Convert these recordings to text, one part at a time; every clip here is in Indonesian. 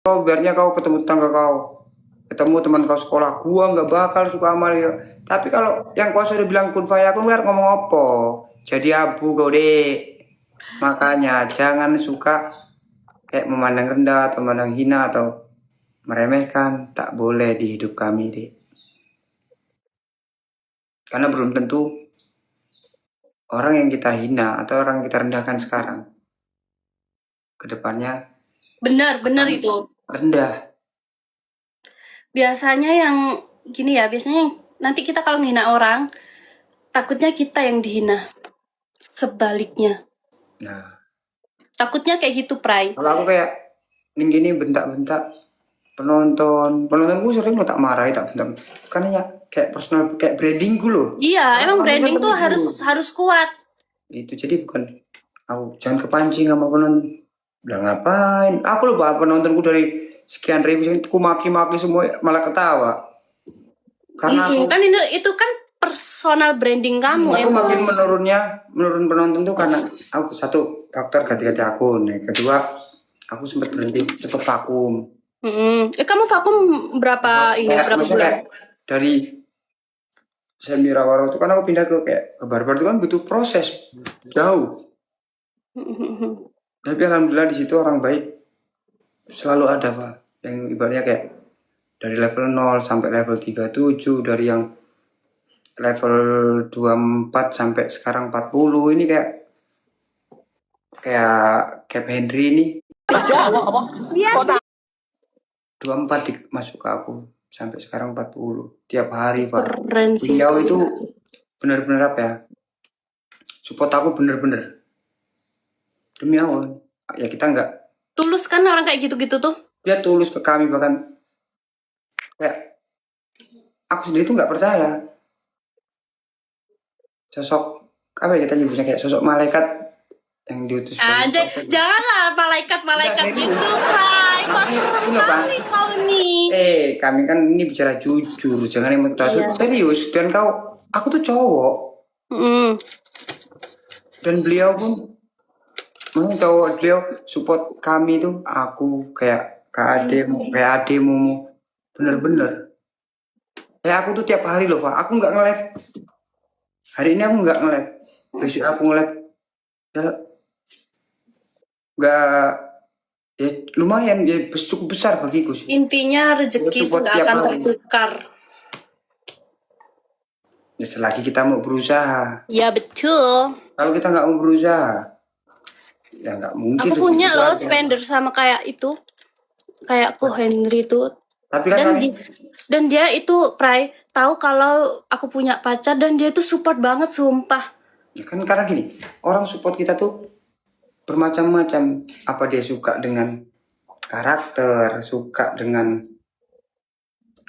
Kau biarnya kau ketemu tetangga kau, ketemu teman kau sekolah, gua nggak bakal suka sama dia. Tapi kalau yang kau sudah bilang kun fayakun kan ngomong apa? Jadi abu kau deh. Makanya jangan suka kayak memandang rendah atau memandang hina atau meremehkan. Tak boleh di hidup kami deh. Karena belum tentu orang yang kita hina atau orang yang kita rendahkan sekarang, kedepannya Benar itu. rendah. Biasanya yang gini ya, biasanya yang nanti kita kalau menghina orang, takutnya kita yang dihina. Sebaliknya. Nah, Takutnya kayak gitu, Pray. kalau aku kayak gini bentak-bentak penontonku sering tak marahi tak bentak. Karena ya kayak personal kayak brandingku loh. Iya, emang Orang branding kan tuh itu. harus kuat. Itu jadi bukan aku jangan kepancing sama penonton. Udah ngapain? Aku loh penontonku dari sekian ribu aku maki-maki semua malah ketawa. Karena aku Kan itu kan personal branding kamu aku emang. makin menurun penonton tuh karena aku satu faktor ganti-ganti akun. Yang kedua aku sempat berhenti cepet vakum. Kamu vakum berapa Kayak maksudnya bulan? kayak dari semi rawa itu kan aku pindah ke barbar itu kan butuh proses jauh. Tapi alhamdulillah di situ orang baik selalu ada Pak. Yang ibaratnya kayak dari level 0 sampai level 37, dari yang level 24 sampai sekarang 40 ini kayak Cap Henry ini. Iya. 24 masuk ke aku sampai sekarang 40 tiap hari Pak. Keren sih. Beliau itu benar-benar apa ya? Support aku bener-bener demi Allah. Ya kita nggak Tulus kan orang kayak gitu-gitu tuh. dia tulus ke kami bahkan kayak aku sendiri tuh nggak percaya sosok apa ya kita nyebutnya kayak sosok malaikat yang diutus Anjay, janganlah malaikat Enggak, gitu, Pray. Kok serem Loh, Pak. kali kau nih. Kami kan ini bicara jujur jangan yang Iya. serius dan aku tuh cowok dan beliau pun cowok beliau support kami tuh aku kayak ademu bener-bener kayak aku tuh tiap hari loh Pak aku nggak nge-live hari ini aku nggak nge-live besok aku nge-live ya nggak ya lumayan ya cukup besar bagiku sih. Intinya rezeki Support nggak tiap akan hari. tertukar. Ya selagi kita mau berusaha. Ya betul. Kalau kita nggak mau berusaha ya nggak mungkin. Aku punya loh spender sama kayak itu, kayak aku Henry tuh. Tapi kan Dan dia itu Pray tahu kalau aku punya pacar dan dia tuh support banget sumpah. ya kan karena gini orang support kita tuh bermacam-macam apa dia suka dengan karakter suka dengan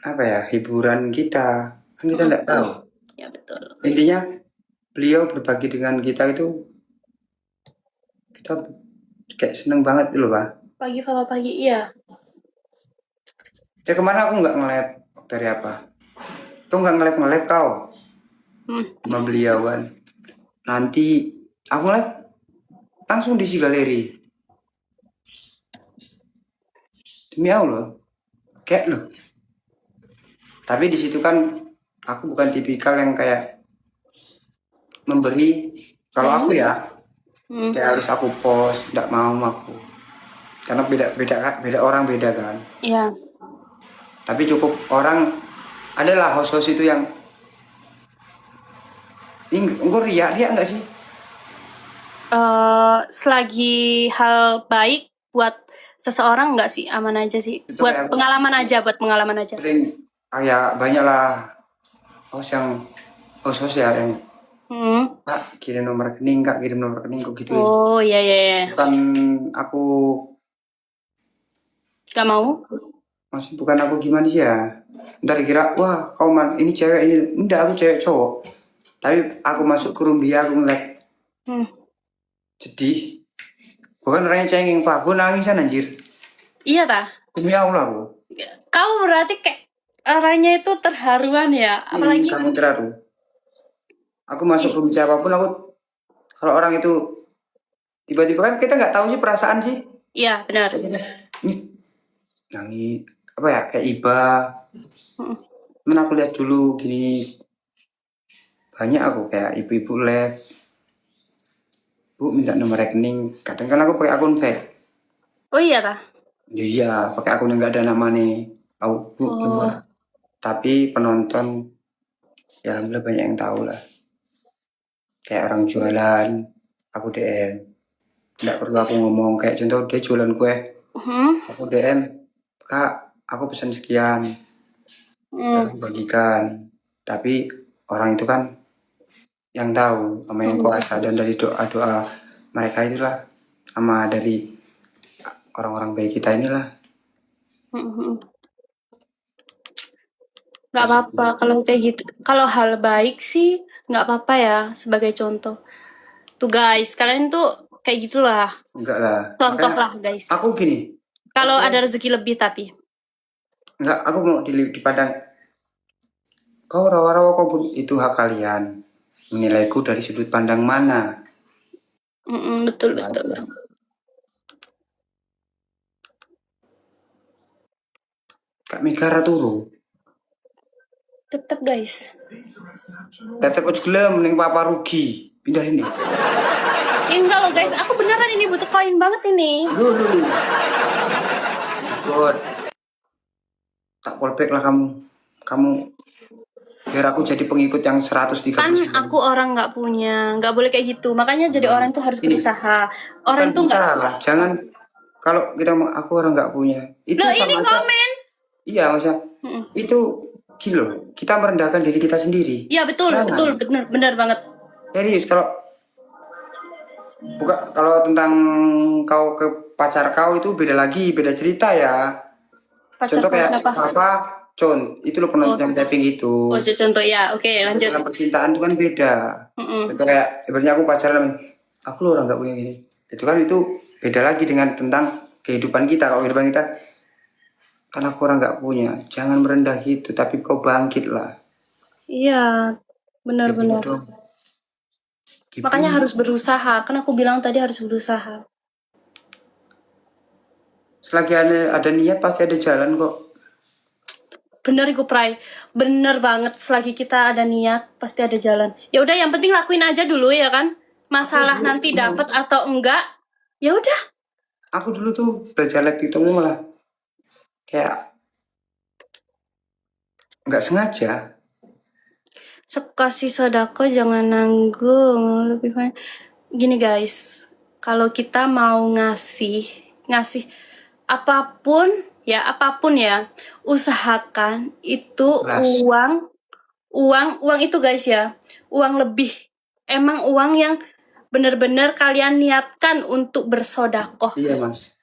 apa ya hiburan kita kan kita nggak tahu. Ya betul. Intinya beliau berbagi dengan kita itu kita kayak seneng banget loh Pak. Pagi iya. Ya kemana aku nggak nge-live dari apa? Tuh nggak nge-live kau sama beliau kan. Nanti aku nge-live langsung di si galeri. Demi Allah, kayak loh. Tapi di situ kan aku bukan tipikal yang kayak memberi. Kalau aku ya, kayak harus aku post, nggak mau aku. Karena beda orang beda kan. Iya. Tapi cukup orang adalah host-host itu yang ini engkau riak nggak sih? Selagi hal baik buat seseorang nggak sih, aman aja sih. Itu Buat kayak pengalaman aja. sering kayak banyak lah host ya yang Kak kirim nomor rekening kok gituin. Oh iya. Bukan aku Gak mau? maksud bukan aku gimana sih ya. Ntar kira wah kau ini cewek ini enggak aku cewek cowok. Tapi aku masuk ke room dia aku ngeliat sedih. Bukan orangnya cengeng Pak, aku nangisan anjir. Iya tah? Demi Allah aku. Kamu berarti kayak orangnya itu terharuan ya, apalagi Kamu terharu. Aku masuk room siapapun aku kalau orang itu tiba-tiba kan kita nggak tahu sih perasaan sih. Iya benar. nangis apa ya kayak iba. Mm-mm. Cuman aku lihat dulu gini banyak aku kayak ibu-ibu live, bu minta nomor rekening. Kadang kan aku pakai akun fake. Oh iya kah? Iya, pakai akun yang nggak ada namanya. Aku bu nomor. Oh. Tapi penonton ya alhamdulillah banyak yang tahu lah. Kayak orang jualan, aku DM. Nggak perlu aku ngomong kayak contoh dia jualan kue, Hmm. aku DM, kak, aku pesan sekian, Hmm. terus bagikan. Tapi orang itu kan yang tahu sama yang Hmm. kuasa dan dari doa-doa mereka itulah sama dari orang-orang baik kita inilah. Hmm. Nggak apa-apa kalau kayak gitu. Kalau hal baik sih nggak apa-apa ya sebagai contoh. Tuh guys, kalian tuh kayak gitulah. Enggak lah. Contoh Makanya lah guys. aku gini, Kalau oke, ada rezeki lebih tapi. enggak aku mau dipandang kau rawa-rawa kau pun itu hak kalian. Menilaiku dari sudut pandang mana? Betul Itu betul. aja. Kak Megara turu. Tetap guys. Tetep aja gelem ning papa rugi. Pindah ini. Enggak loh guys, aku beneran ini butuh koin banget ini. Lu. God. Tak polpek lah kamu. Kamu biar aku jadi pengikut yang Kan 139. aku orang nggak punya, nggak boleh kayak gitu. Makanya jadi orang tuh harus Ini berusaha. bukan Orang tuh nggak. salah. Jangan kalau kita mau aku orang nggak punya. Itu Loh ini sama aja. komen. Iya, masa Mm-mm. itu kilo. Kita merendahkan diri kita sendiri. Iya betul, betul, Jangan. bener, bener banget. Serius kalau tentang kau ke pacar kau itu beda lagi, beda cerita ya. Pacar Contoh kau kayak siapa? apa? Itu lo pernah Oh, yang typing itu. oh contoh ya. Oke, Tapi lanjut. dalam percintaan itu kan beda. Mm-mm. Contoh kayak ibaratnya aku pacaran, aku lo orang nggak punya gini. Itu kan itu beda lagi dengan tentang kehidupan kita. Kalau kehidupan kita kan aku orang nggak punya. Jangan merendah gitu, tapi kau bangkit lah. Iya, Ya benar-benar. dong. Gitu. Makanya harus berusaha. Kan aku bilang tadi harus berusaha. Selagi ada niat pasti ada jalan kok. Bener iku Pray. Bener banget selagi kita ada niat pasti ada jalan. Ya udah yang penting lakuin aja dulu ya kan. Masalah nanti dapat atau enggak, ya udah. Aku dulu tuh belajar live TikTok itu malah kayak nggak sengaja. Kasih sodako jangan nanggung. Lebih baik. Gini guys, kalau kita mau ngasih apapun ya, usahakan itu Kelas. uang itu guys ya, uang lebih. Emang uang yang bener-bener kalian niatkan untuk bersodakoh. Iya mas.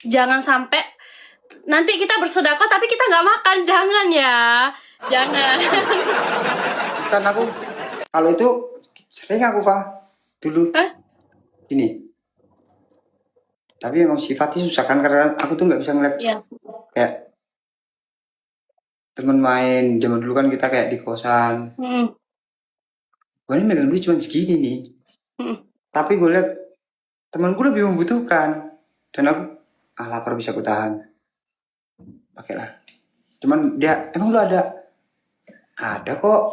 Jangan sampai nanti kita bersodakoh tapi kita nggak makan, jangan ya, jangan. Kan aku kalau itu sering aku dulu Hah? gini. Tapi emang sifatnya susah kan karena aku tuh nggak bisa ngeliat Iya. kayak temen main zaman dulu kan kita kayak di kosan. Mm. Gue ini megang duit cuma segini nih. Mm. Tapi gue liat temanku lebih membutuhkan dan aku lapar bisa aku tahan. Pakailah. Cuman dia emang lu ada kok.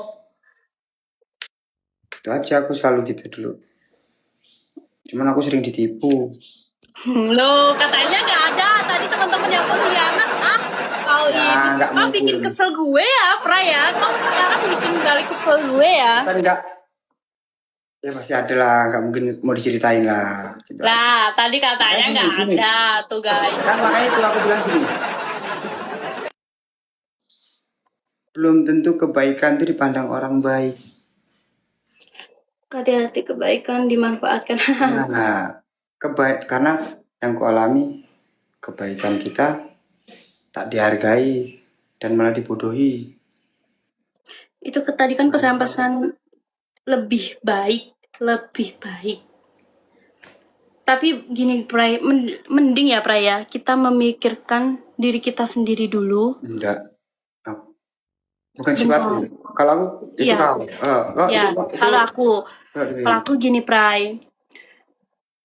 Itu aja aku selalu gitu dulu. Cuman aku sering ditipu. Loh, katanya nggak ada. Tadi teman-teman yang pengkhianat. Kau Ya, ini, nggak kau bikin mungkin. kesel gue ya, Pra ya. Kau sekarang bikin balik kesel gue ya. Kan enggak. Ya pasti ada lah, nggak mungkin mau diceritain lah. Gitu. Lah, tadi katanya Makanya nggak gini. ada tuh guys. Kan makanya itu aku bilang gini. Belum tentu kebaikan itu dipandang orang baik. Hati-hati kebaikan dimanfaatkan. Nah, karena yang ku alami kebaikan kita tak dihargai dan malah dibodohi. Itu tadi kan pesan-pesan lebih baik, lebih baik. Tapi gini Pray, mending ya Pray ya, kita memikirkan diri kita sendiri dulu. Enggak. Bukan sifatku. Kalau aku itu Iya. kau. Ya, kalau aku gini Pray.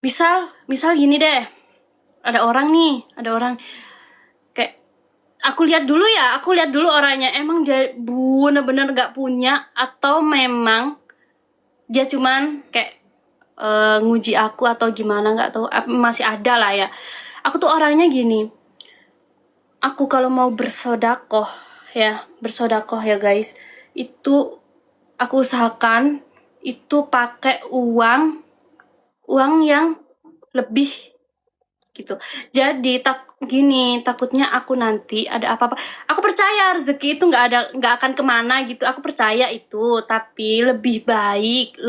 Misal gini deh. Ada orang kayak aku lihat dulu orangnya, emang dia bener-bener gak punya atau memang dia cuman kayak nguji aku atau gimana, nggak tahu. Masih ada lah ya. Aku tuh orangnya gini, aku kalau mau bersodakoh ya guys, itu aku usahakan itu pakai uang yang lebih gitu. Jadi takutnya aku nanti ada apa-apa. Aku percaya rezeki itu nggak akan kemana gitu. Aku percaya itu, tapi lebih baik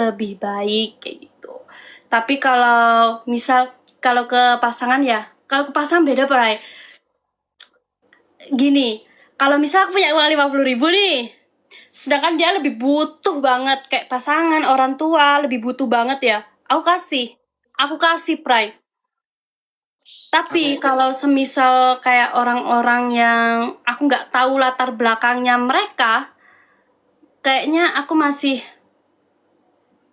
kayak gitu. Tapi kalau ke pasangan ya, kalau ke pasangan beda Pray. Gini, kalau misal aku punya uang 50.000 nih, sedangkan dia lebih butuh banget, kayak pasangan, orang tua lebih butuh banget ya, aku kasih Pray. Tapi kalau semisal kayak orang-orang yang aku nggak tahu latar belakangnya mereka, kayaknya aku masih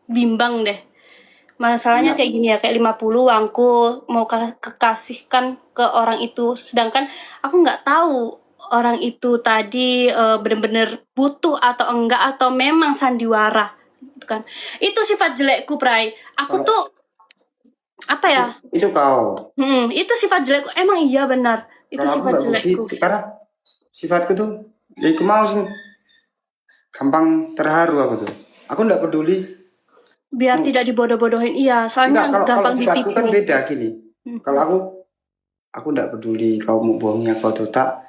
bimbang deh. Masalahnya kayak gini ya, kayak 50 uangku mau kekasihkan ke orang itu, sedangkan aku nggak tahu orang itu tadi bener-bener butuh atau enggak, atau memang sandiwara gitu kan. Itu sifat jelekku Pray. Aku tuh apa ya, Itu kau. itu sifat jelekku, emang iya benar, itu Kalau aku sifat nggak jelekku. begitu, karena sifatku tuh, ya aku mau sih gampang terharu aku tuh. Aku nggak peduli. Biar tidak dibodoh-bodohin, iya, soalnya Enggak, kalau gampang sifatku ditipu. kan beda gini. Kalau aku nggak peduli kau mau bohongi aku atau tak.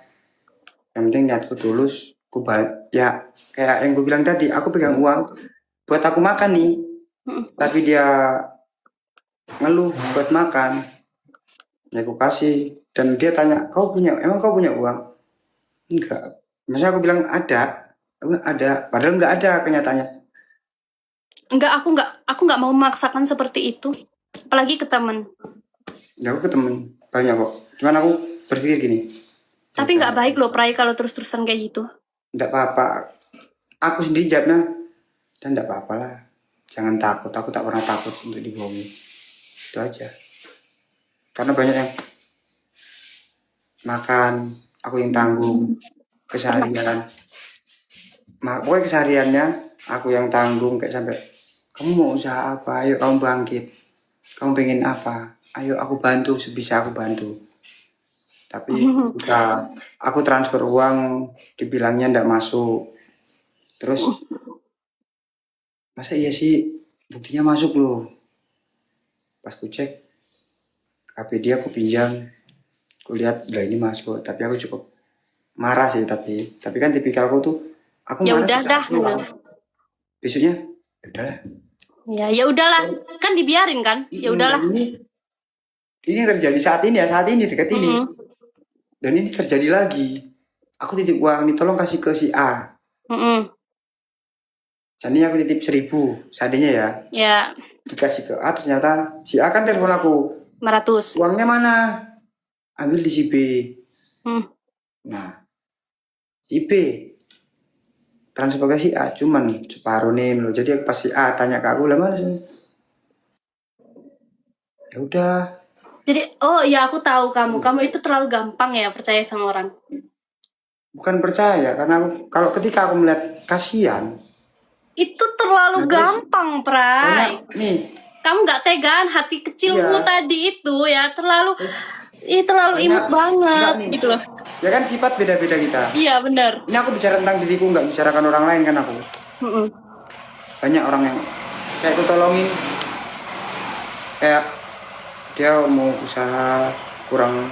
Yang penting niatku tulus. Ya kayak yang gue bilang tadi, aku pegang uang buat aku makan nih. Tapi dia ngeluh buat makan, ya aku kasih. Dan dia tanya, emang kau punya uang? Enggak. Masa aku bilang ada, padahal nggak ada kenyataannya. Enggak, aku nggak mau memaksakan seperti itu, apalagi ke temen. Ya aku ketemu banyak kok. Cuman aku berpikir gini, Tapi nggak baik loh Pray kalau terus-terusan kayak gitu. enggak apa-apa. Aku sendiri jawabnya, dan enggak apa-apa lah. Jangan takut, aku tak pernah takut untuk dibohongi. Itu aja. Karena banyak yang makan, aku yang tanggung keseharian. Pokoknya kesehariannya aku yang tanggung, kayak sampai kamu mau usaha apa? Ayo kamu bangkit. Kamu pengen apa? Ayo aku bantu sebisa aku bantu. Tapi ketika aku transfer uang dibilangnya ndak masuk. Terus masa iya sih, buktinya masuk loh. Pas ku cek HP dia, aku pinjam, ku lihat lah ini masuk. Tapi aku cukup marah sih, tapi kan tipikalku tuh aku Ya marah udah sih, dah. besoknya ya udahlah. Ya udahlah, kan dibiarin kan? Ya udahlah. Ini terjadi saat ini dekat ini. Mm-mm. Dan ini terjadi lagi. Aku titip uang nih, tolong kasih ke si A. Mm-mm. Jadi aku titip 1.000 seandainya ya. Ya, Dikasih ke A, ternyata si A kan telepon aku. 500. Uangnya mana? Ambil di si B. Nah, si B transfer ke si A cuman separuh nih loh. Jadi pas si A tanya ke aku, lah mana sih? Ya udah. Jadi, oh ya aku tahu kamu itu terlalu gampang ya percaya sama orang. Bukan percaya, karena kalau ketika aku melihat kasihan, Itu terlalu gampang, Pray. nih, Kamu nggak tegaan, hati kecilmu iya, tadi itu ya terlalu imut banget nih. gitu loh. Ya kan sifat beda-beda kita. Iya benar. Ini aku bicara tentang diriku, nggak bicarakan orang lain kan aku. Mm-mm. Banyak orang yang kayak aku tolongin, kayak dia mau usaha kurang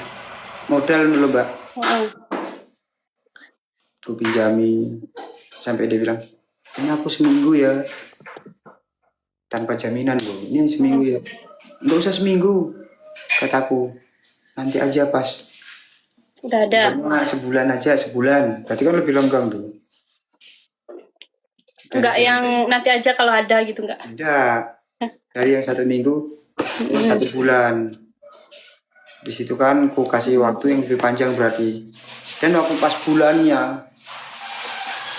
modal dulu mbak, Mm-mm. aku pinjami sampai dia bilang ini aku seminggu ya, tanpa jaminan bu, ini seminggu ya, nggak usah seminggu kataku, nanti aja pas Udah ada. sebulan aja, sebulan berarti kan lebih longgang tuh. Enggak yang nanti aja kalau ada gitu enggak. Tidak, dari yang 1 minggu yang 1 bulan. Di situ kan aku kasih waktu yang lebih panjang berarti. Dan waktu pas bulannya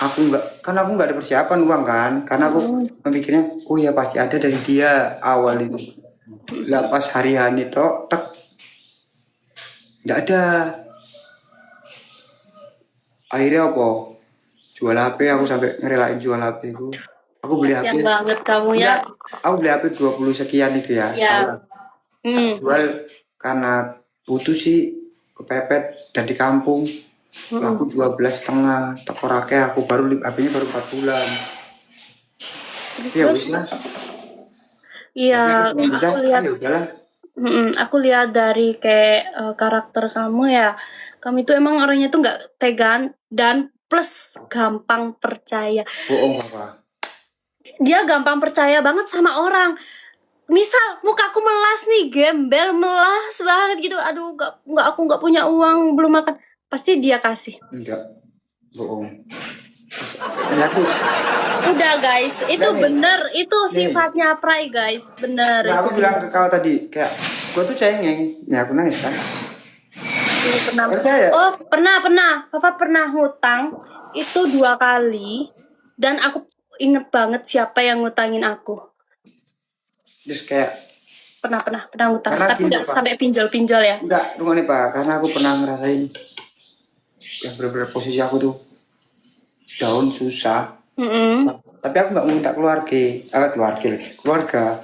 aku nggak ada persiapan uang kan, karena aku memikirnya oh ya pasti ada dari dia awal itu. Lah pas hari-hari tok tek nggak ada. akhirnya apa? Jual HP, aku sampai ngerelain jual HP ku. Aku beli Kasihan HP. banget kamu ya. Enggak, aku beli HP 20 sekian itu ya. Ya. Tak jual karena butuh sih, kepepet dan di kampung. Laku 12,5 teko rake aku baru HP-nya baru 4 bulan. Terus Ya terus. wis lah. Iya, Tapi aku bisa, aku lihat. ya udahlah. Aku lihat dari kayak karakter kamu ya. Kamu itu emang orangnya tuh nggak tegan dan plus gampang percaya. Bohong apa? Dia gampang percaya banget sama orang. Misal mukaku melas nih, gembel melas banget gitu. Aduh, nggak aku nggak punya uang, belum makan. Pasti dia kasih. Enggak, bohong. Ya aku, Udah guys, itu Nih. bener, itu Nih. sifatnya Prai guys, bener. nah, Itu aku bilang ke kau tadi, kayak gua tuh cengeng. Ya aku nangis kan. pernah. Percaya? Oh pernah. Papa pernah ngutang itu 2 kali dan aku inget banget siapa yang ngutangin aku. Terus kayak Pernah ngutang, Karena tapi gini, nggak Pak. sampai pinjol ya. enggak, tunggu nih Pak, karena aku pernah ngerasain yang bener-bener posisi aku tuh down susah. Mm-mm. Tapi aku nggak minta keluarga. Keluarga.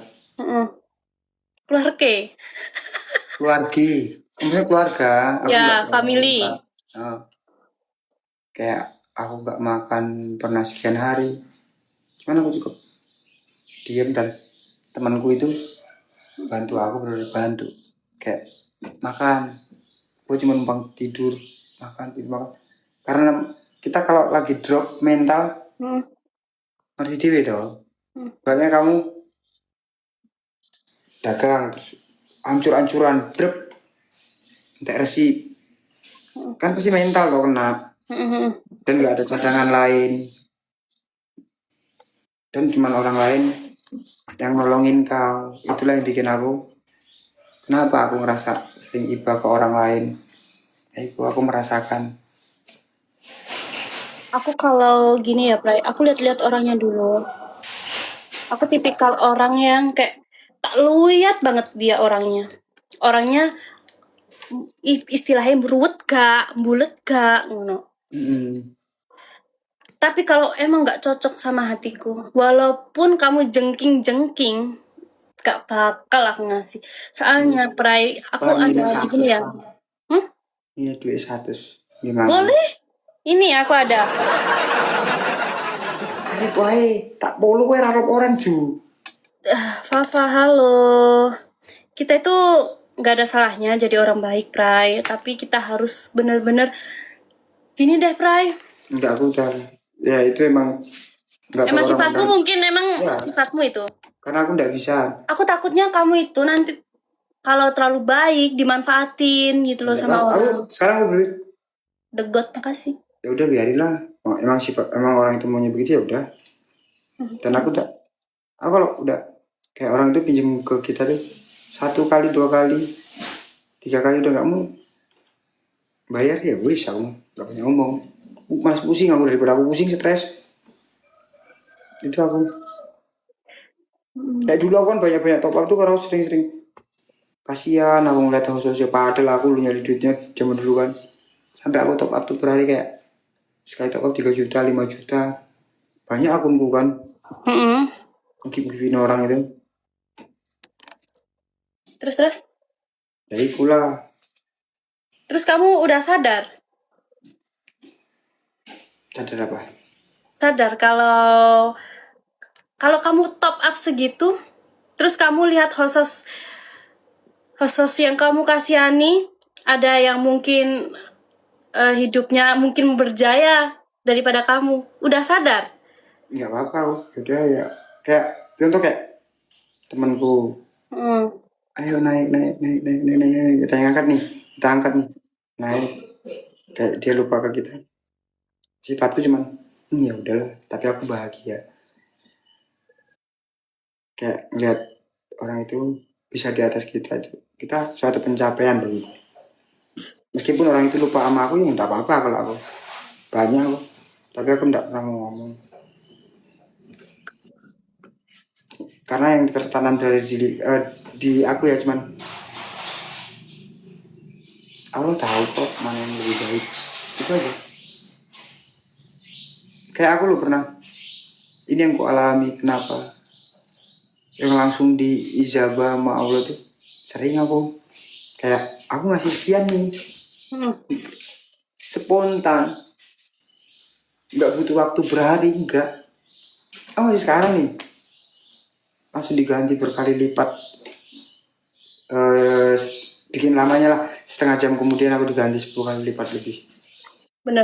Maksudnya keluarga. Aku Ya, nggak family. Nah, kayak aku nggak makan pernah sekian hari. Cuman aku cukup diam dan temanku itu bantu aku, bener bantu. Kayak makan, gue cuma numpang tidur makan. Karena kita kalau lagi drop mental, ngerti dewe toh. Banyak kamu dagang terus ancur-ancuran drop entek resi, kan pasti mental kau kena dan nggak ada cadangan lain dan cuma orang lain yang nolongin kau. Itulah yang bikin kenapa aku ngerasa sering iba ke orang lain. Aku merasakan. Aku kalau gini ya, Prai, aku lihat-lihat orangnya dulu. Aku tipikal orang yang kayak tak lihat banget dia orangnya. Orangnya istilahnya bulet gak, ngono. Tapi kalau emang nggak cocok sama hatiku, walaupun kamu jengking, gak bakal aku ngasih. Soalnya Prai, aku Paling ada minus gini ya. 100. Iya, duit 100 gimana? Boleh? Ini aku ada. Arif wae, tak polo kowe rarop orang ju. Fafa, halo. Kita itu nggak ada salahnya jadi orang baik, Prai. Tapi kita harus bener-bener gini deh, Prai. Enggak, aku udah. Ya itu emang enggak Emang tahu sifatmu orang. mungkin emang Ya. sifatmu itu. Karena aku enggak bisa. Aku takutnya kamu itu nanti kalau terlalu baik dimanfaatin gitu loh sama orang. Sekarang aku beri. Degot, makasih. Ya udah biarin lah. Emang orang itu maunya begitu ya udah. Dan aku kalau udah kayak orang itu pinjam ke kita tuh 1 kali, 2 kali, 3 kali udah nggak mau bayar, ya wis aku nggak banyak ngomong. Malas pusing aku, daripada aku pusing stres. Itu aku. Kayak dulu aku kan banyak top up tuh karena aku sering-sering kasihan aku ngeliat sosial padahal aku lu nyari duitnya zaman dulu kan. Sampai aku top up tuh per hari kayak sekali top up 3 juta, 5 juta. Banyak akunku kan. Ngibulin orang itu. Terus? Jadi pula. Terus kamu udah sadar? Sadar apa? Sadar kalau kamu top up segitu, terus kamu lihat hosos yang kamu kasihani, ada yang mungkin hidupnya mungkin berjaya daripada kamu. Udah sadar? Nggak apa-apa, udah ya. Kayak contoh kayak temanku. Ayo naik. Kita angkat nih. Naik. Kayak dia lupa ke kita. Sifatku cuman, ya udahlah. Tapi aku bahagia. Kayak ngeliat orang itu bisa di atas kita. Kita suatu pencapaian begitu. Meskipun orang itu lupa sama aku, ya nggak apa-apa kalau aku. Banyak aku. Tapi aku nggak pernah mau ngomong. Karena yang tertanam dari di aku ya cuman Allah tahu kok mana yang lebih baik. Itu aja. kayak aku loh pernah, ini yang ku alami. Kenapa yang langsung diijabah sama Allah tuh sering aku kayak aku ngasih sekian nih Hmm. spontan, nggak butuh waktu berhari, enggak. Aku masih sekarang nih langsung diganti berkali lipat. eh Bikin lamanya lah setengah jam kemudian aku diganti 10 kali lipat lebih. Bener.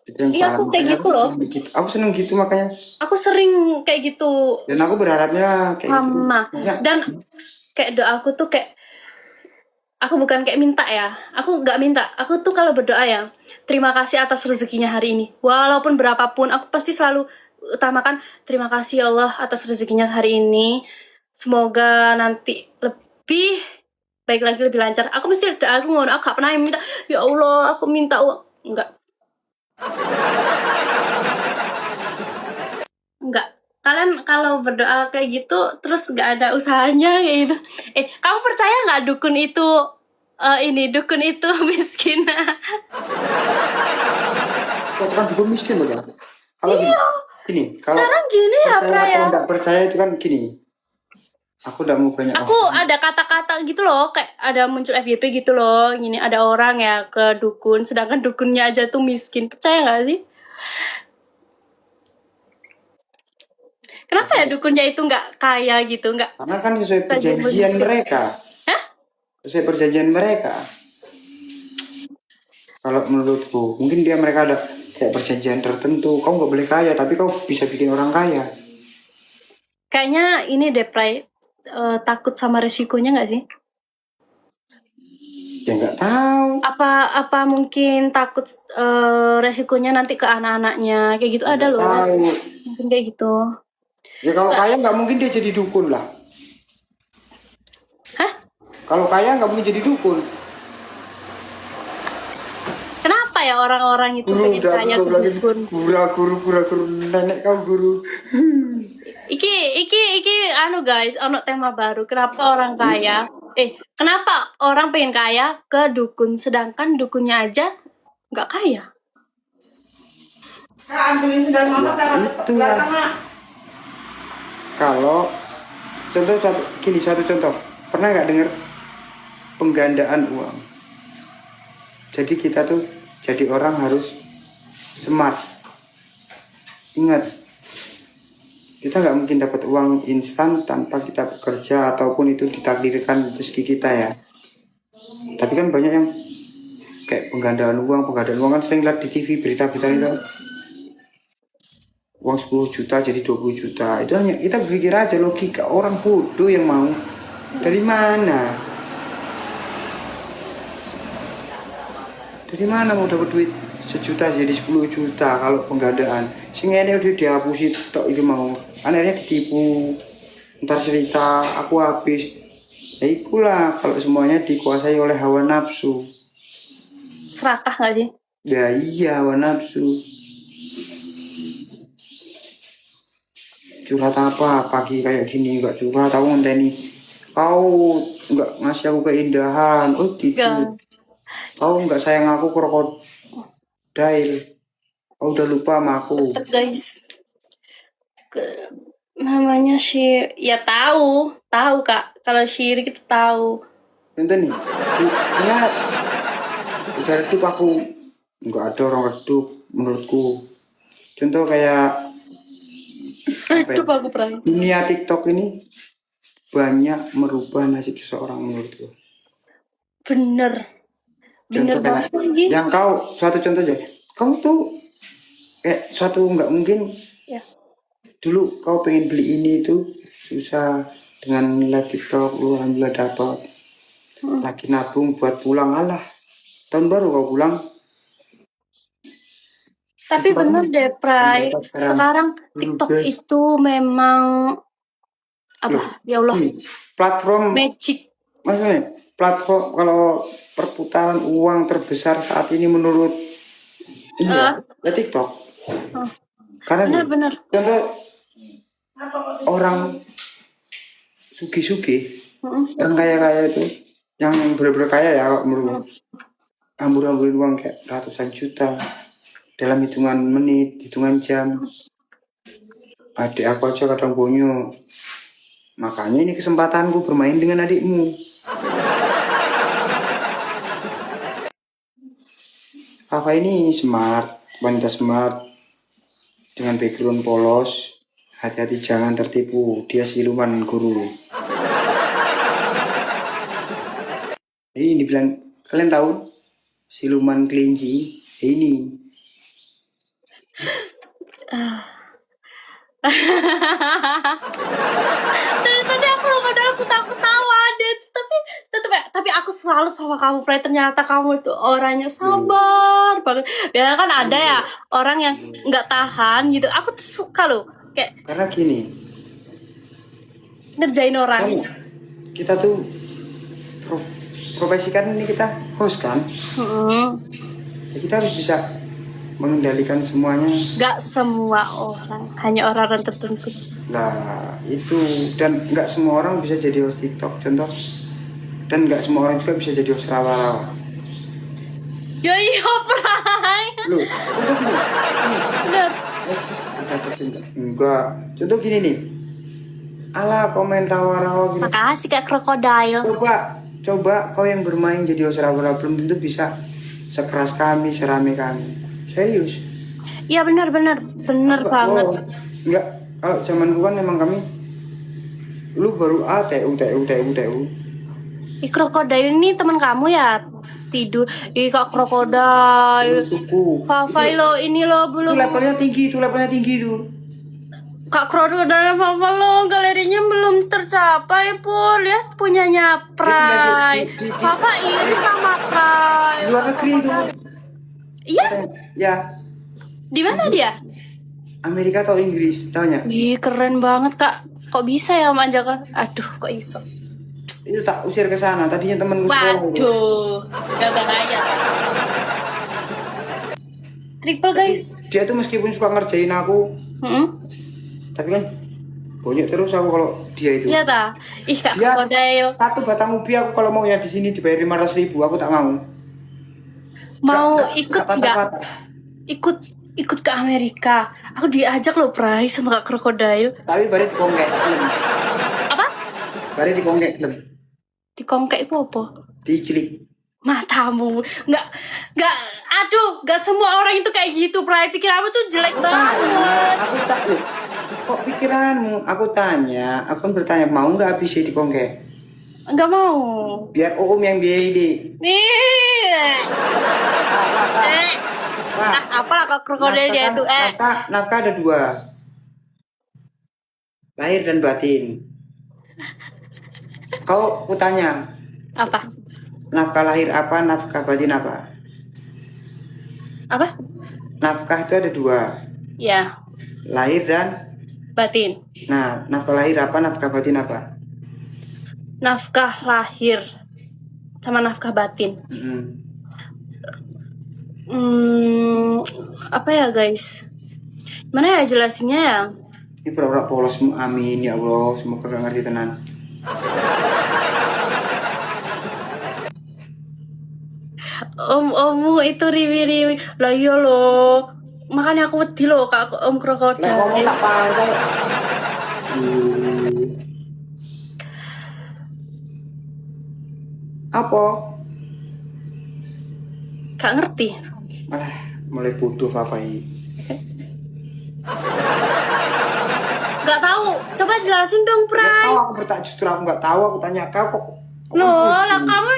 Itu yang Iya, aku kayak makanya gitu loh. aku seneng gitu makanya, Aku sering kayak gitu dan aku berharapnya kayak gitu. sama. Maksudnya, Dan kayak doaku tuh kayak aku bukan kayak minta ya. Aku nggak minta. Aku tuh kalau berdoa ya, terima kasih atas rezekinya hari ini. Walaupun berapapun, aku pasti selalu utamakan terima kasih ya Allah atas rezekinya hari ini. Semoga nanti lebih baik lagi, lebih lancar. Aku mesti doa, aku ngono. Aku gak pernah minta, ya Allah, aku minta uang. Enggak. Enggak. Kalian kalau berdoa kayak gitu terus nggak ada usahanya kayak gitu. Kamu percaya nggak dukun itu ini dukun itu miskin? kau kan juga miskin loh kan. Kalau gini, kalau Sekarang gini ya, percaya Pra atau ya. enggak percaya itu kan gini. Aku udah mau banyak Aku ada kata-kata gitu loh, kayak ada muncul FYP gitu loh. Gini ada orang ya ke dukun, sedangkan dukunnya aja tuh miskin. Percaya nggak sih? Kenapa ya dukunnya itu nggak kaya gitu, nggak karena kan sesuai rajin perjanjian begitu? mereka. Hah? Sesuai perjanjian mereka. Kalau menurutku, mungkin mereka ada kayak perjanjian tertentu. Kau nggak boleh kaya, tapi kau bisa bikin orang kaya. Kayaknya ini deh, Pray. Takut sama resikonya nggak sih? Ya nggak tahu. Apa mungkin takut resikonya nanti ke anak-anaknya kayak gitu, ada Nggak loh tahu. mungkin kayak gitu. Ya kalau kaya nggak mungkin dia jadi dukun lah. Hah? Kalau kaya nggak mungkin jadi dukun. Kenapa ya orang-orang itu Guru pengen udah kaya aku ke lagi dukun? guru nenek kau guru. Iki anu guys, ono tema baru. Kenapa orang pengen kaya ke dukun sedangkan dukunnya aja nggak kaya? Ambilin sendal mama Ya, itulah. Kalau contoh suatu contoh, pernah nggak dengar penggandaan uang? Jadi kita tuh jadi orang harus smart. Ingat, kita nggak mungkin dapat uang instan tanpa kita bekerja ataupun itu ditakdirkan rezeki kita ya. Tapi kan banyak yang kayak penggandaan uang kan sering lihat di TV berita-berita itu. Uang 10 juta jadi 20 juta. Itu hanya kita berpikir aja, logika orang bodoh yang mau. Dari mana? Dari mana mau dapat duit 1 juta jadi 10 juta kalau penggandaan? Sing ini udah dihapusi tok iki mau. Akhirnya ditipu. Ntar cerita aku habis. Ya ikulah kalau semuanya dikuasai oleh hawa nafsu. Serakah nggak sih? Ya iya, hawa nafsu. Curhat apa pagi kayak gini, nggak curhat aku ngenteni kau nggak ngasih aku keindahan. Oh gitu. Nggak. Kau nggak sayang aku, krokodil. Kau udah lupa sama aku. Tetep guys. Namanya sih ya tahu Kak. Kalau syirik itu tahu. Contoh nih, karena udah redup aku, nggak ada orang redup menurutku. Contoh kayak Redup aku pernah. dunia TikTok ini banyak merubah nasib seseorang menurutku. Bener Contoh banget kayak lagi. yang kau, suatu contoh aja, kamu tuh kayak suatu nggak mungkin Ya. dulu kau pengen beli ini itu susah, dengan live TikTok lu alhamdulillah dapat. Lagi nabung buat pulang, alah tahun baru kau pulang. Tapi bener deh, Pray. Sekarang TikTok itu memang apa? Ya Allah, Platform magic. maksudnya platform kalau perputaran uang terbesar saat ini menurut ya TikTok. Karena Bener. contoh orang sugi-sugi, orang kaya-kaya itu yang bener-bener kaya ya kalau menurut hambur-hamburin uang kayak ratusan juta. dalam hitungan menit, hitungan jam. Adik aku aja kadang bonyok. Makanya ini kesempatanku bermain dengan adikmu. Fafa ini smart, wanita smart, dengan background polos. Hati-hati jangan tertipu, dia siluman guru. Ini dibilang, kalian tahu? Siluman kelinci, ini. Dari tadi aku loh padahal aku takut tawa deh, tapi aku selalu sama kamu, Fred. Ternyata kamu itu orangnya sabar banget. Biasanya kan ada ya orang yang nggak tahan gitu. Aku tuh suka loh kayak Karena gini, ngerjain orang. kan kita tuh profesi kan ini kita host kan, ya kita harus bisa mengendalikan semuanya. Gak semua orang, hanya orang-orang tertentu. Nah itu, dan nggak semua orang bisa jadi host TikTok contoh, dan nggak semua orang juga bisa jadi host rawa-rawa. Ya iya, Pray. Lu contoh gini, Bener. udah tercinta. Enggak, contoh gini nih, ala komen rawa-rawa gini. Makasih Kak Krokodil. Coba kau yang bermain jadi host rawa-rawa belum tentu bisa sekeras kami, serame kami. Serius. Iya benar banget. Wow. Enggak, kalau zaman gua kan memang kami, lu baru TU. Krokodil ini teman kamu ya? Tidur. Kak Krokodil. Suku. Fafai lo ini lo Itu belum. levelnya tinggi itu. Kak Krokodil Fafa lo galerinya belum tercapai pun. Lihat punyanya Pray. Fafa ini sama Pray. Di luar negeri itu. Iya? Ya, Di mana dia? Amerika atau Inggris, tanya. Ih, keren banget Kak. Kok bisa ya manjakan? Aduh, kok iso. Itu tak usir ke sana. Tadinya temen gue sekolah. Waduh, gak bahaya. Triple guys. Dia tuh meskipun suka ngerjain aku, tapi kan bonyok terus aku kalau dia itu. Iya ta. Ih Kak Dia Krokodil. satu batang ubi aku kalau mau ya di sini dibayar 500.000, aku tak mau. Mau Nggak ikut nggak? patah-patah. Ikut ke Amerika. Aku diajak loh Pray sama Kak Krokodil. Tapi bari dikongkek gelem. Apa? Bari dikongkek gelem. Dikongkek itu apa? Dicilik. Matamu. Nggak semua orang itu kayak gitu Pray. Pikiranmu tuh jelek banget. Aku tak loh. Kok pikiranmu? Aku tanya, aku kan bertanya mau nggak bisa dikongkek? Nggak mau. Biar yang biayai deh. Nih. Apalah Kak Krokodil dia itu. Nafkah ada 2. Lahir dan batin. Kau kutanya, Apa? nafkah lahir apa, nafkah batin apa? Apa? Nafkah itu ada 2. Ya, Lahir dan, batin. nah nafkah lahir apa, nafkah batin apa? Nafkah lahir sama nafkah batin. Apa ya guys? Mana ya jelasinnya ya? Ini pura-pura polos, amin ya Allah, semoga gak ngerti tenan. Ommu itu riwi-riwi. Lah iya loh. Makanya aku wedi loh Kak Om Krokodil. Lah ngomong tak pangkal. Apa? Gak ngerti. Malah mulai bodoh Fafa ini. Gak tahu. Coba jelasin dong, Pray. Justru aku nggak tahu, aku tanya kau kok. Loh, lah kamu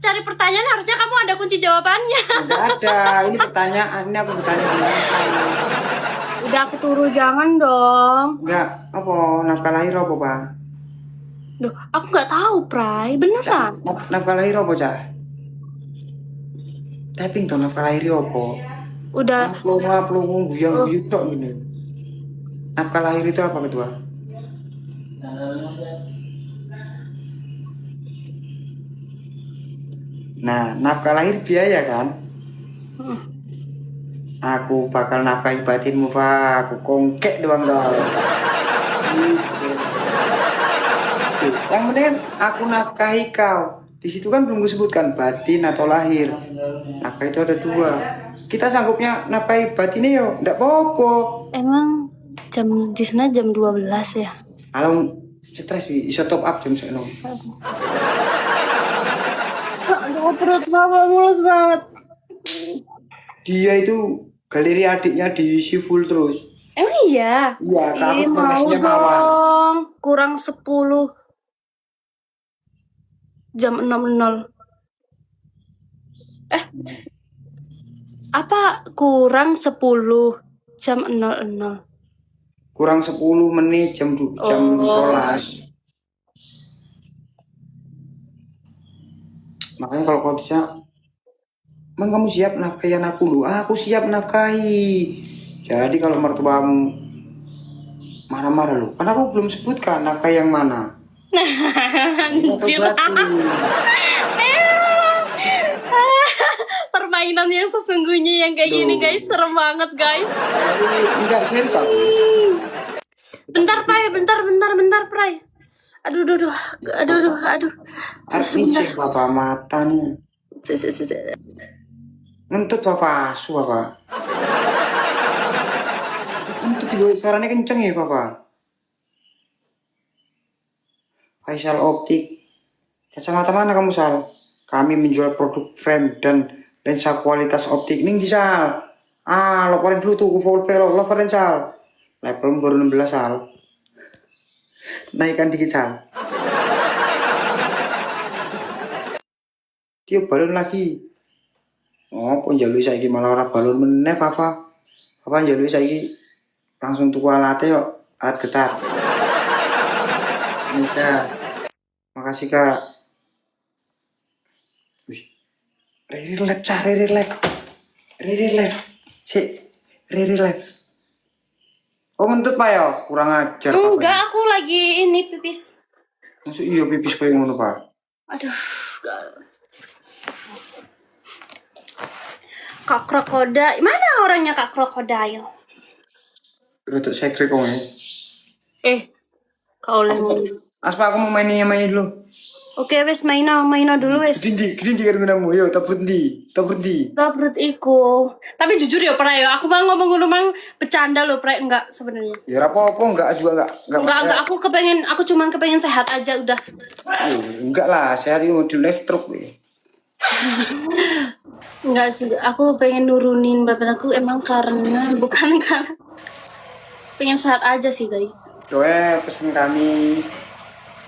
cari pertanyaan harusnya kamu ada kunci jawabannya. Nggak ada, ini pertanyaan, ini aku bertanya gimana? Udah aku turu jangan dong. Enggak, apa nafkah lahir apa Pak? Duh, aku nggak tahu, Pray. Beneran. Nafkah lahir apa Cak? Typing tuh nafkah lahir apa? Udah. Pelongo guyang tok gini. Nafkah lahir itu apa ketua? Nah, nafkah lahir biaya kan? Aku bakal nafkahi batinmu, Pak. Aku kongkek doang kau. Yang penting aku nafkahi kau. Di situ kan belum disebutkan batin atau lahir. Nafkah itu ada 2. kita sanggupnya nafkahi batinnya yo, ndak apa-apa. Emang jam di sana jam 12 ya? Kalau stres iso top up jam sekono. Aduh, perut papa mulus banget. Dia itu galeri adiknya diisi full terus. Emang iya? Iya, Kak, aku Ih, cuma mau kasihnya mawar. dong. Kurang 10 jam 00. Apa kurang 10 jam 00? Kurang 10 menit jam Oh. 12. Makanya kalau kau bisa, emang kamu siap nafkahi anakku lu? Aku siap nafkahi. Jadi kalau mertuamu marah-marah lu, kan aku belum sebutkan nafkahi yang mana. Anjir. Permainan yang sesungguhnya yang kayak gini Loh. guys, serem banget guys. Enggak serius aku. Bentar Pray, bentar Pray. Aduh, aduh. Artisik bapak mata nih. Ngentut bapak asu bapak. Ngentut juga suaranya kenceng ya bapak. Faisal Optik. Kacamata mana kamu Sal? Kami menjual produk frame dan lensa kualitas optik. Nih Sal. Laporin dulu tuh ke Volpelo. Laporin Sal. Level baru 16 Sal. Naikkan dikit Sal. Tiup balon lagi. Oh, pun jalui saiki malah ora balon meneh Papa. Papa jalui saiki langsung tuku alatnya yuk. Alat getar. Udah. Makasih Kak. Wih. Riri lab cah, Riri lab. Si, Riri lab. Oh ngentut Pak ya? Kurang ajar Pak. Enggak, aku lagi ini pipis. Maksud iya pipis kayak ngono Pak. Aduh. Kak Krokodil. Mana orangnya Kak Krokodil? Rotok sekre kok ya. Kau lemon. Aspa aku mau mainin dulu. Oke, wes maina dulu wes. Gini kan gunamu. Yo, tak berhenti. Perut iku. Tapi jujur ya, Pray, aku mau ngomong mang bercanda loh, Pray, enggak sebenarnya. Ya apa-apa enggak juga Enggak, aku cuman kepengen sehat aja udah. Enggak lah, saya tadi mau dulu stroke ya. Enggak sih, aku pengen nurunin berat badan aku emang karena bukan karena pengen sehat aja sih, guys. Doa pesan kami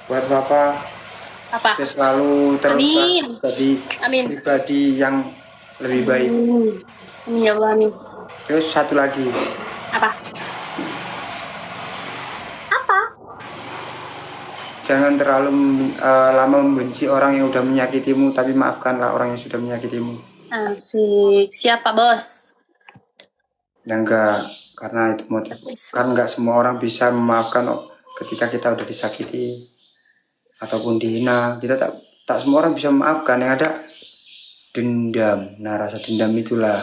buat Bapak Apa? sukses selalu terus Amin. jadi Amin. pribadi yang lebih baik. Amin ya Allah, amin. Terus satu lagi, Apa? jangan terlalu lama membenci orang yang udah menyakitimu, tapi maafkanlah orang yang sudah menyakitimu. Asik. Siapa, Bos? Ya enggak, karena itu motif. Kan enggak semua orang bisa memaafkan ketika kita udah disakiti ataupun dihina. Kita tak semua orang bisa memaafkan. Yang ada dendam. Nah, rasa dendam itulah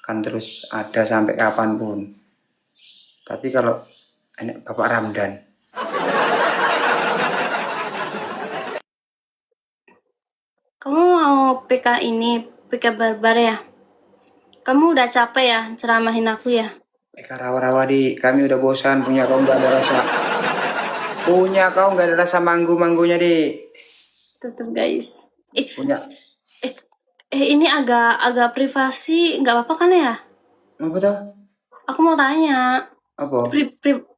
akan terus ada sampai kapanpun. Tapi kalau enek Bapak Ramdan, Kamu mau PK barbar ya? Kamu udah capek ya ceramahin aku ya? rawa-rawa di kami udah bosan punya kau nggak ada rasa. Punya kau nggak ada rasa manggu-manggunya di. Tutup guys. Punya. Ini agak privasi, nggak apa-apa kan ya? Apa tuh? Aku mau tanya. Apa?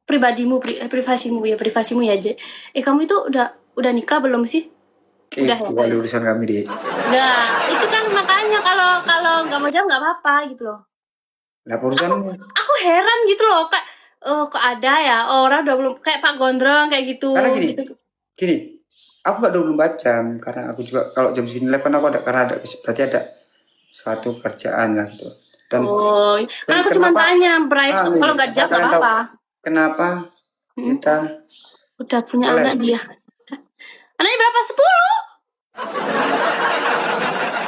Privasimu ya. Kamu itu udah nikah belum sih? Udah ya? Bukan urusan kami di. Udah. Itu kan makanya kalau nggak mau jawab nggak apa-apa gitu loh. Lah urusanmu. Aku heran gitu loh, kak. Kok ada ya orang 20 kayak Pak Gondrong kayak gitu. Karena gini, gitu. aku gak 24 jam karena aku juga kalau jam segini live kan aku ada karena ada berarti ada suatu kerjaan lah gitu. Dan kan aku cuma tanya, Bray, kalau nggak jawab nggak apa-apa. Kenapa kita udah punya anak dia? Anaknya berapa? 10?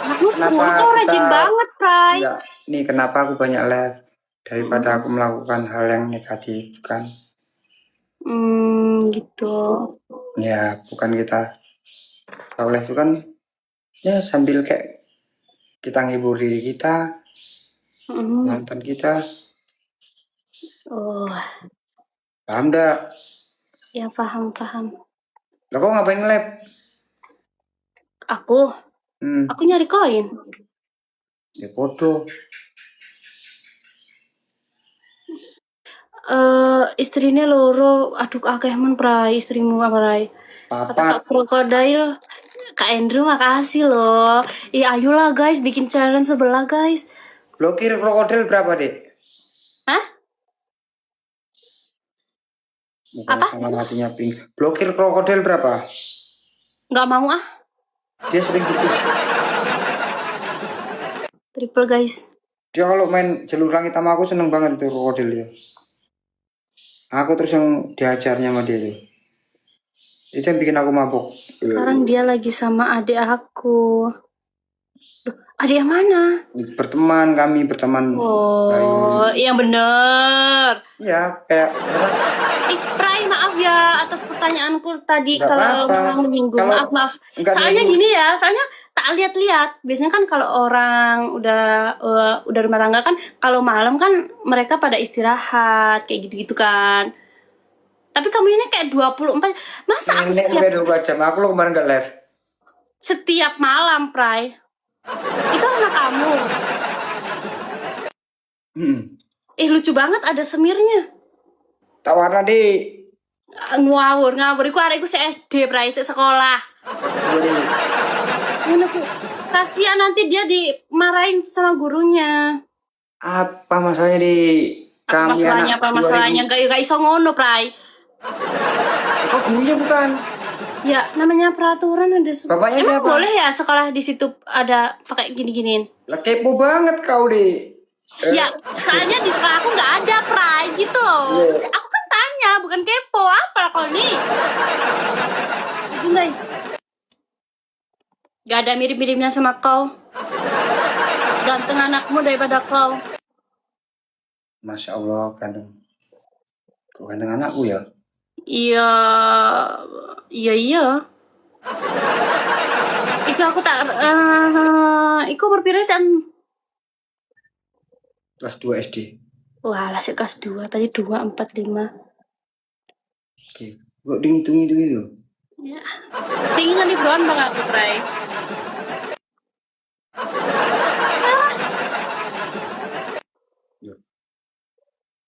Anakmu 10 kok rajin banget, Bray. Ya, nih kenapa aku banyak live daripada aku melakukan hal yang negatif kan? Gitu. Ya, bukan kita kalau live itu kan ya sambil kayak kita ngibur diri kita, Mantan kita. Oh, Paham dah. ya paham. Lah kok ngapain nge-lab? Aku nyari koin. Ya bodoh. Istrinya loro, aduh akeh men prai istrimu apa rai? Kata Kak Papat. Krokodil, Kak Andrew makasih loh. Ayolah guys, bikin challenge sebelah guys. Blokir krokodil berapa, Dek? Hah? Muka Apa? sama matinya pink. Blokir krokodil berapa? Nggak mau ah, Dia sering gitu. triple guys. Dia kalau main jalur langit sama aku seneng banget itu krokodil ya. Aku terus yang diajarnya sama dia tuh. Itu yang bikin aku mabuk. Sekarang dia lagi sama adik aku. Loh, adik yang mana? Berteman, kami berteman. Oh, yang bener. Ya, kayak Prai maaf ya atas pertanyaanku tadi Nggak kalau apa-apa. menyinggung. Kalau Maaf. nggak Soalnya menyinggung. gini ya, soalnya tak lihat-lihat. Biasanya kan kalau orang udah rumah tangga kan kalau malam kan mereka pada istirahat kayak gitu-gitu kan. Tapi kamu ini kayak 24 masa aku Nenek mulai 24 jam. Aku lo kemarin gak live. setiap malam, Prai. Itu anak kamu. Lucu banget ada semirnya. Tak warna di. Ngawur. Iku arek iku SD, Prai, sekolah. Kasihan nanti dia dimarahin sama gurunya. Apa masalahnya di kami anak Masalahnya gak iso ngono, Prai. Kok gurunya bukan? Ya, namanya peraturan ada. Bapaknya Emang siapa? boleh ya sekolah di situ ada pakai gini-giniin? Lah kepo banget kau deh. Ya, soalnya di sekolah aku nggak ada, Prai, gitu loh. Iya. Aku kan tanya, bukan kepo. Apa kalau nih? Ujung guys. Gak ada mirip-miripnya sama kau. Ganteng anakmu daripada kau. Masya Allah, ganteng. Kok ganteng anakku ya? Iya. Iku aku tak iku berpirisan. Kelas 2 SD. Wah, lah kelas 2, tadi 2, 4, 5. Oke. Kok dihitung-hitung itu? Ya. Tinggi kan di bawah bang aku, Prai.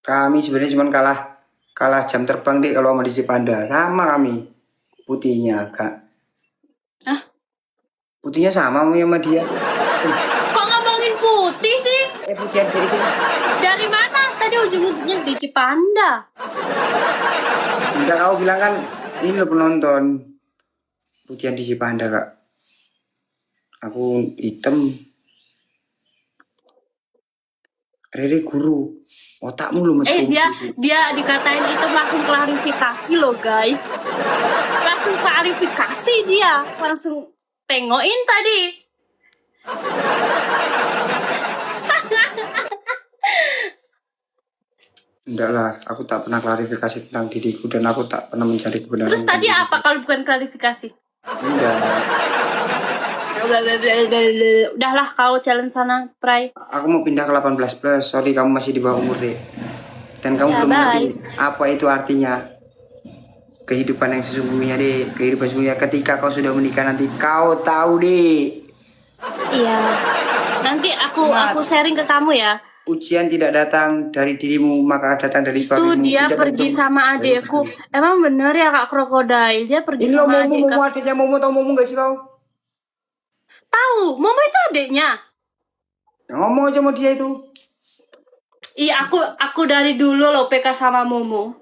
Kami sebenarnya cuma kalah jam terbang deh kalau sama di Panda. Sama kami. Putihnya, Kak. Hah? Putihnya sama sama dia. Kok ngomongin putih sih? Putihan dari itu. Dari mana? Tadi ujung-ujungnya di Cipanda. Enggak, kau bilang kan ini lo penonton. Putihan di Cipanda, Kak. Aku hitam. Rere guru. Otakmu lu mesum. Dia dikatain itu langsung klarifikasi loh, guys. Langsung klarifikasi dia. Langsung tengokin tadi. Enggak lah, aku tak pernah klarifikasi tentang diriku dan aku tak pernah mencari kebenaran. Terus tadi apa kalau bukan klarifikasi? Enggak. Udahlah, kau challenge sana, Prai. Aku mau pindah ke 18 plus. Sorry, kamu masih di bawah umur deh. Dan kamu belum ngerti apa itu artinya kehidupan yang sesungguhnya deh. Kehidupan sesungguhnya ketika kau sudah menikah nanti kau tahu deh. Iya. Nanti aku sharing ke kamu ya. Ujian tidak datang dari dirimu, maka datang dari suamimu. Itu dia pergi sama adikku. Emang bener ya Kak Krokodil? Dia pergi sama adikku. Ini Momo adiknya Momo, tau Momo gak sih kau? Tahu, Momo itu adiknya. Ngomong aja sama dia itu. Iya, aku dari dulu loh PK sama Momo.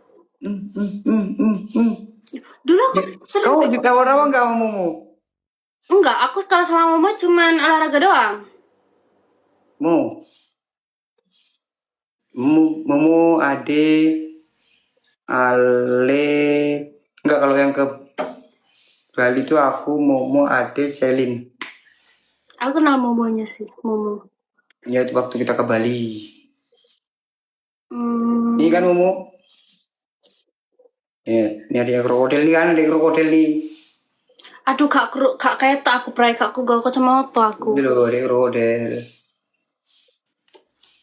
Dulu aku sering. Kau ditawar-tawar gak sama Momo? Enggak, aku kalau sama Momo cuman olahraga doang. Momo, Ade, Ale. Enggak, kalau yang ke Bali itu aku, Momo, Ade, Celin. Aku kenal Momonya sih, Momo. Ya itu waktu kita ke Bali. Ini kan Momo. Ya, ini ada krokodil nih kan, ada krokodil nih. Aduh, kak kayak tak aku pray kakku gak kacamata aku. Ini loh, ada krokodil.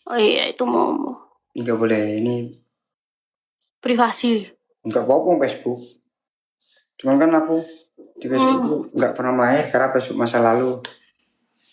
Oh iya, itu mau Nggak boleh ini, privasi. nggak apa-apa Facebook. Cuman kan aku di Facebook Hmm. nggak pernah main karena Facebook masa lalu.